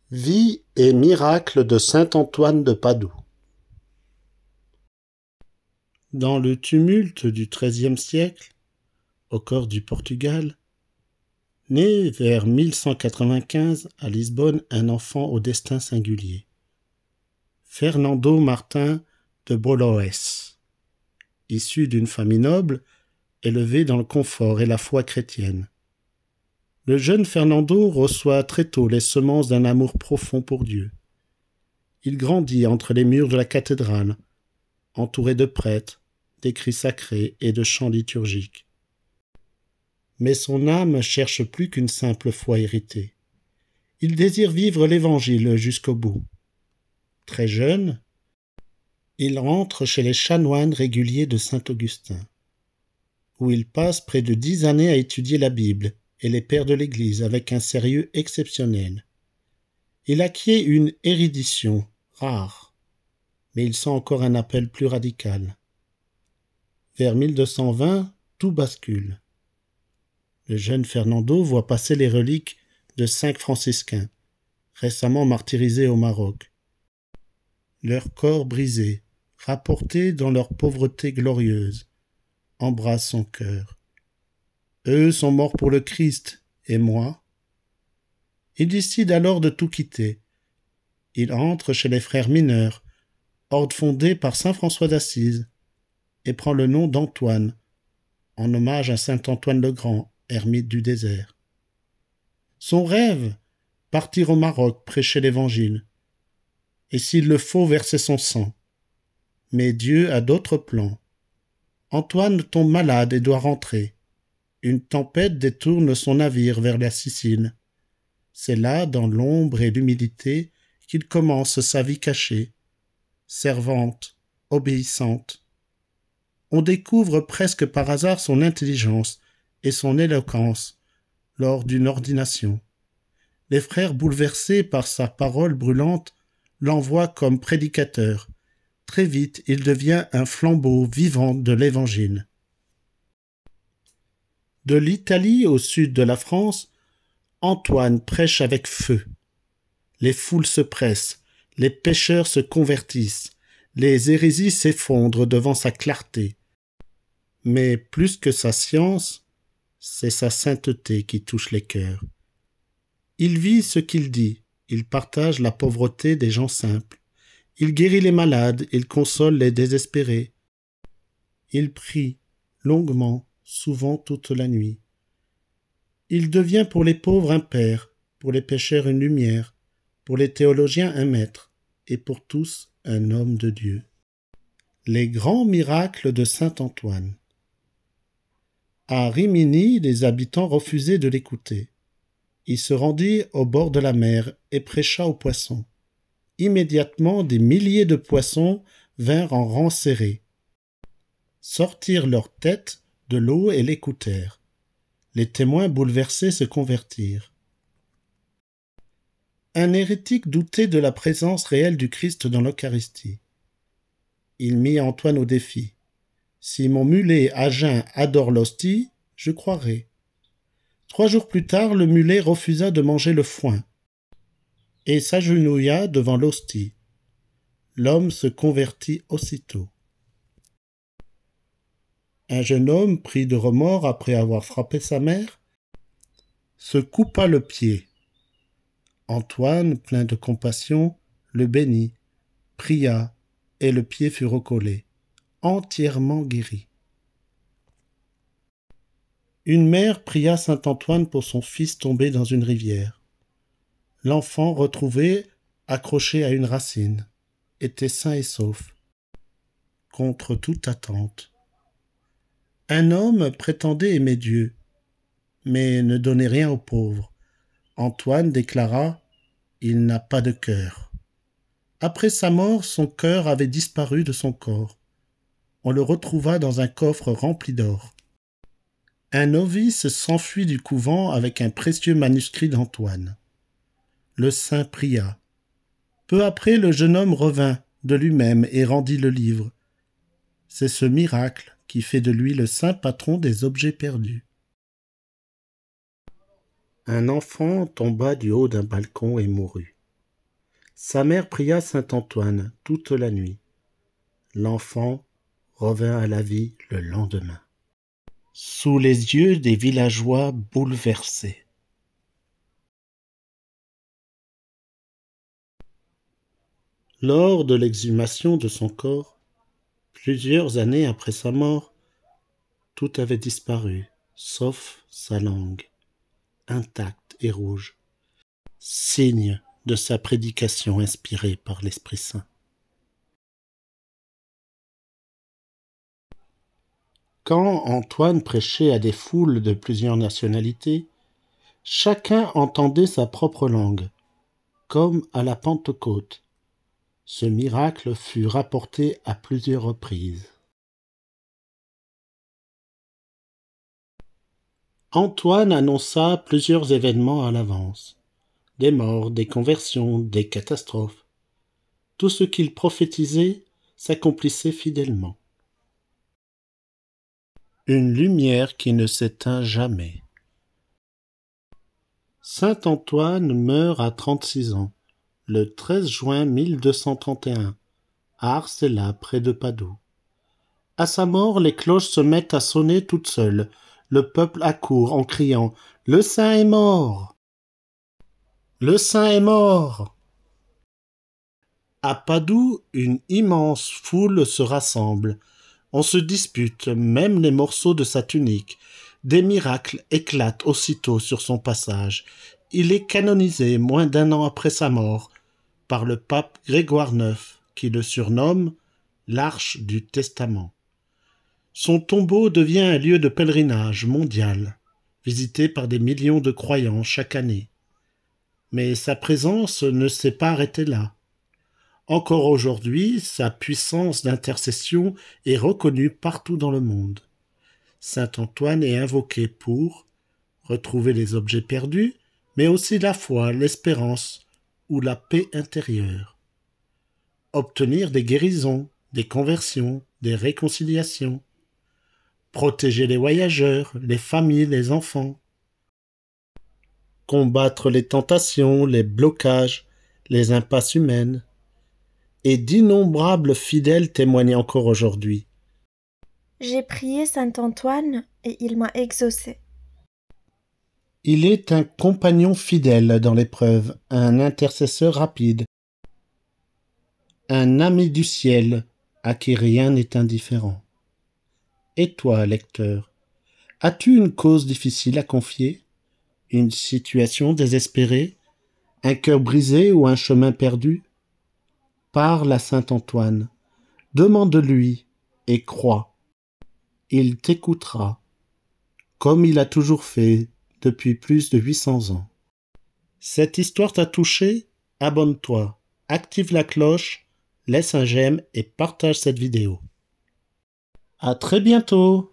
Vie et miracles de saint Antoine de Padoue. Dans le tumulte du XIIIe siècle, au cœur du Portugal, naît vers 1195 à Lisbonne un enfant au destin singulier, Fernando Martin de Boloès, issu d'une famille noble, élevé dans le confort et la foi chrétienne. Le jeune Fernando reçoit très tôt les semences d'un amour profond pour Dieu. Il grandit entre les murs de la cathédrale, entouré de prêtres, d'écrits sacrés et de chants liturgiques. Mais son âme cherche plus qu'une simple foi héritée. Il désire vivre l'Évangile jusqu'au bout. Très jeune, il rentre chez les chanoines réguliers de Saint-Augustin, où il passe près de 10 années à étudier la Bible et les pères de l'Église avec un sérieux exceptionnel. Il acquiert une érudition rare, mais il sent encore un appel plus radical. Vers 1220, tout bascule. Le jeune Fernando voit passer les reliques de 5 franciscains, récemment martyrisés au Maroc. Leurs corps brisés, rapportés dans leur pauvreté glorieuse, embrassent son cœur. Eux sont morts pour le Christ, et moi? Il décide alors de tout quitter. Il entre chez les frères mineurs, ordre fondé par saint François d'Assise, et prend le nom d'Antoine, en hommage à saint Antoine le Grand, ermite du désert. Son rêve, partir au Maroc prêcher l'Évangile, et s'il le faut verser son sang. Mais Dieu a d'autres plans. Antoine tombe malade et doit rentrer. Une tempête détourne son navire vers la Sicile. C'est là, dans l'ombre et l'humilité, qu'il commence sa vie cachée, servante, obéissante. On découvre presque par hasard son intelligence et son éloquence lors d'une ordination. Les frères, bouleversés par sa parole brûlante, l'envoient comme prédicateur. Très vite, il devient un flambeau vivant de l'Évangile. De l'Italie au sud de la France, Antoine prêche avec feu. Les foules se pressent, les pécheurs se convertissent, les hérésies s'effondrent devant sa clarté. Mais plus que sa science, c'est sa sainteté qui touche les cœurs. Il vit ce qu'il dit, il partage la pauvreté des gens simples. Il guérit les malades, il console les désespérés. Il prie longuement, souvent toute la nuit. Il devient pour les pauvres un père, pour les pécheurs une lumière, pour les théologiens un maître, et pour tous un homme de Dieu. Les grands miracles de saint Antoine. À Rimini, les habitants refusaient de l'écouter. Il se rendit au bord de la mer et prêcha aux poissons. Immédiatement, des milliers de poissons vinrent en rang serré, sortirent leurs têtes de l'eau et l'écoutèrent. Les témoins bouleversés se convertirent. Un hérétique doutait de la présence réelle du Christ dans l'Eucharistie. Il mit Antoine au défi. Si mon mulet à jeun adore l'hostie, je croirai. 3 jours plus tard, le mulet refusa de manger le foin et s'agenouilla devant l'hostie. L'homme se convertit aussitôt. Un jeune homme, pris de remords après avoir frappé sa mère, se coupa le pied. Antoine, plein de compassion, le bénit, pria, et le pied fut recollé, entièrement guéri. Une mère pria saint Antoine pour son fils tombé dans une rivière. L'enfant retrouvé, accroché à une racine, était sain et sauf, contre toute attente. Un homme prétendait aimer Dieu, mais ne donnait rien aux pauvres. Antoine déclara « Il n'a pas de cœur ». Après sa mort, son cœur avait disparu de son corps. On le retrouva dans un coffre rempli d'or. Un novice s'enfuit du couvent avec un précieux manuscrit d'Antoine. Le saint pria. Peu après, le jeune homme revint de lui-même et rendit le livre. C'est ce miracle qui fait de lui le saint patron des objets perdus. Un enfant tomba du haut d'un balcon et mourut. Sa mère pria saint Antoine toute la nuit. L'enfant revint à la vie le lendemain, sous les yeux des villageois bouleversés. Lors de l'exhumation de son corps, plusieurs années après sa mort, tout avait disparu, sauf sa langue, intacte et rouge, signe de sa prédication inspirée par l'Esprit Saint. Quand Antoine prêchait à des foules de plusieurs nationalités, chacun entendait sa propre langue, comme à la Pentecôte. Ce miracle fut rapporté à plusieurs reprises. Antoine annonça plusieurs événements à l'avance. Des morts, des conversions, des catastrophes. Tout ce qu'il prophétisait s'accomplissait fidèlement. Une lumière qui ne s'éteint jamais. Saint Antoine meurt à 36 ans, le 13 juin 1231, à Arcella, près de Padoue. À sa mort, les cloches se mettent à sonner toutes seules. Le peuple accourt en criant « Le saint est mort ! Le saint est mort !» À Padoue, une immense foule se rassemble. On se dispute même les morceaux de sa tunique. Des miracles éclatent aussitôt sur son passage. Il est canonisé moins d'1 an après sa mort par le pape Grégoire IX, qui le surnomme l'Arche du Testament. Son tombeau devient un lieu de pèlerinage mondial, visité par des millions de croyants chaque année. Mais sa présence ne s'est pas arrêtée là. Encore aujourd'hui, sa puissance d'intercession est reconnue partout dans le monde. Saint Antoine est invoqué pour retrouver les objets perdus, mais aussi la foi, l'espérance ou la paix intérieure. Obtenir des guérisons, des conversions, des réconciliations. Protéger les voyageurs, les familles, les enfants. Combattre les tentations, les blocages, les impasses humaines. Et d'innombrables fidèles témoignent encore aujourd'hui. J'ai prié saint Antoine et il m'a exaucé. Il est un compagnon fidèle dans l'épreuve, un intercesseur rapide, un ami du ciel à qui rien n'est indifférent. Et toi, lecteur, as-tu une cause difficile à confier, une situation désespérée, un cœur brisé ou un chemin perdu? Parle à saint Antoine, demande-lui et crois. Il t'écoutera, comme il a toujours fait depuis plus de 800 ans. Cette histoire t'a touché? Abonne-toi, active la cloche, laisse un j'aime et partage cette vidéo. À très bientôt!